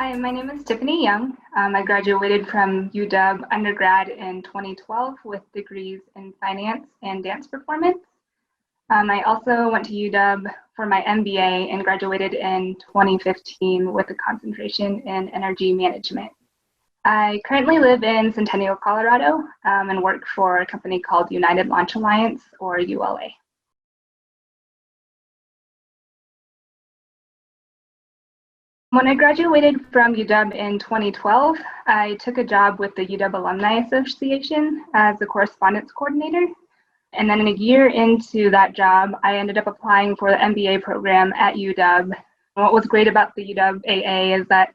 Hi, my name is Tiffany Young. I graduated from UW undergrad in 2012 with degrees in finance and dance performance. I also went to UW for my MBA and graduated in 2015 with a concentration in energy management. I currently live in Centennial, Colorado, and work for a company called United Launch Alliance, or ULA. When I graduated from UW in 2012, I took a job with the UW Alumni Association as a correspondence coordinator. And then a year into that job, I ended up applying for the MBA program at UW. What was great about the UW AA is that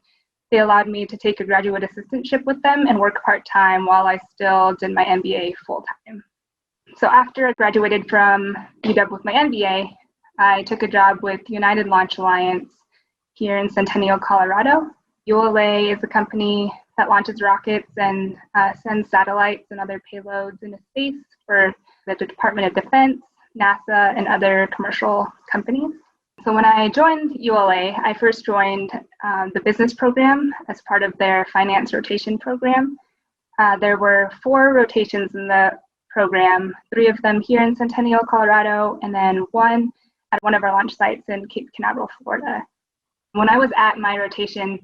they allowed me to take a graduate assistantship with them and work part-time while I still did my MBA full-time. So after I graduated from UW with my MBA, I took a job with United Launch Alliance here in Centennial, Colorado. ULA is a company that launches rockets and sends satellites and other payloads into space for the Department of Defense, NASA, and other commercial companies. So when I joined ULA, I first joined the business program as part of their finance rotation program. There were 4 rotations in the program, 3 of them here in Centennial, Colorado, and then 1 at one of our launch sites in Cape Canaveral, Florida. When I was at my rotation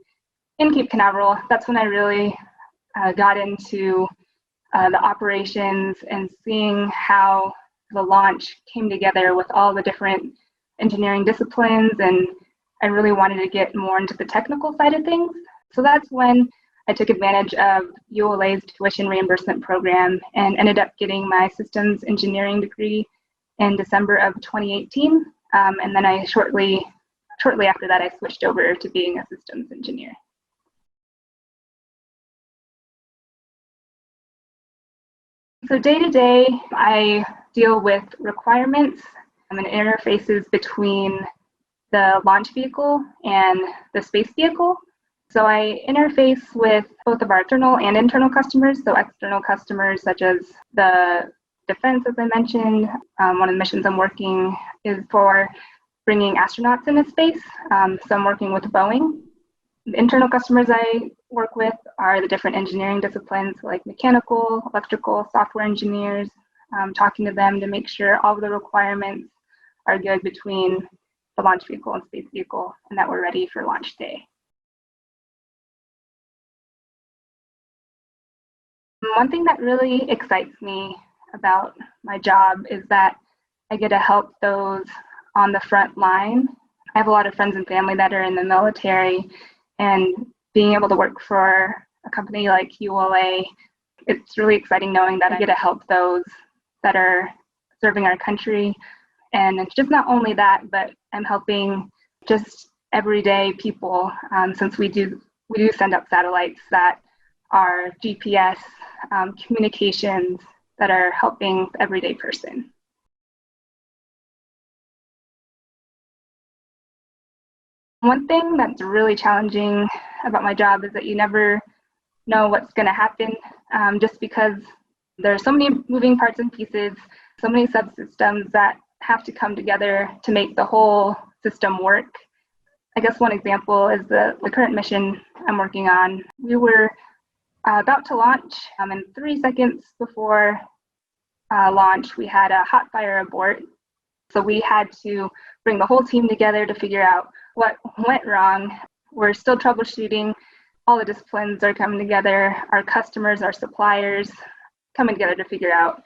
in Cape Canaveral, that's when I really got into the operations and seeing how the launch came together with all the different engineering disciplines, and I really wanted to get more into the technical side of things. So that's when I took advantage of ULA's tuition reimbursement program and ended up getting my systems engineering degree in December of 2018, and then I shortly after that, I switched over to being a systems engineer. So day to day, I deal with requirements and interfaces between the launch vehicle and the space vehicle. So I interface with both of our external and internal customers. So external customers such as the defense, as I mentioned. One of the missions I'm working is for bringing astronauts into space. So I'm working with Boeing. The internal customers I work with are the different engineering disciplines like mechanical, electrical, software engineers, talking to them to make sure all of the requirements are good between the launch vehicle and space vehicle and that we're ready for launch day. One thing that really excites me about my job is that I get to help those on the front line. I have a lot of friends and family that are in the military, and being able to work for a company like ULA, it's really exciting knowing that I get to help those that are serving our country. And it's just not only that, but I'm helping just everyday people, since we do send up satellites that are GPS communications that are helping the everyday person. One thing that's really challenging about my job is that you never know what's going to happen, just because there are so many moving parts and pieces, so many subsystems that have to come together to make the whole system work. I guess one example is the current mission I'm working on. We were about to launch, and 3 seconds before launch, we had a hot fire abort. So we had to bring the whole team together to figure out what went wrong. We're still troubleshooting. All the disciplines are coming together. Our customers, our suppliers, coming together to figure out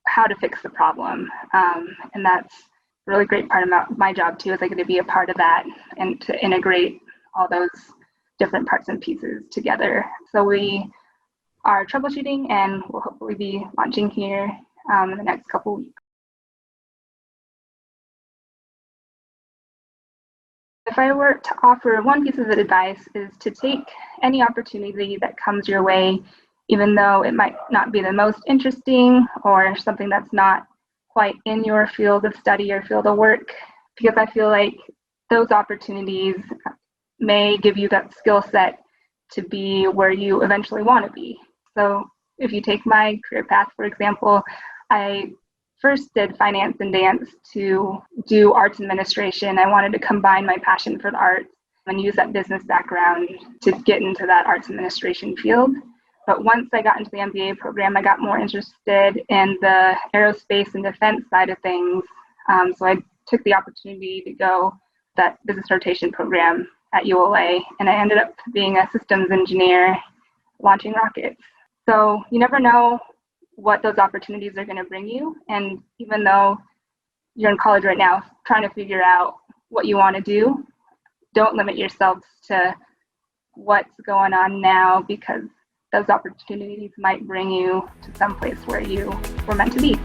how to fix the problem. And that's a really great part about my job too, is I get to be a part of that and to integrate all those different parts and pieces together. So we are troubleshooting, and we'll hopefully be launching here in the next couple weeks. If I were to offer one piece of advice, is to take any opportunity that comes your way, even though it might not be the most interesting or something that's not quite in your field of study or field of work, because I feel like those opportunities may give you that skill set to be where you eventually want to be. So if you take my career path, for example, I first did finance and dance to do arts administration. I wanted to combine my passion for the arts and use that business background to get into that arts administration field. But once I got into the MBA program, I got more interested in the aerospace and defense side of things. So I took the opportunity to go that business rotation program at ULA, and I ended up being a systems engineer launching rockets. So you never know what those opportunities are going to bring you. And even though you're in college right now trying to figure out what you want to do, don't limit yourselves to what's going on now, because those opportunities might bring you to some place where you were meant to be.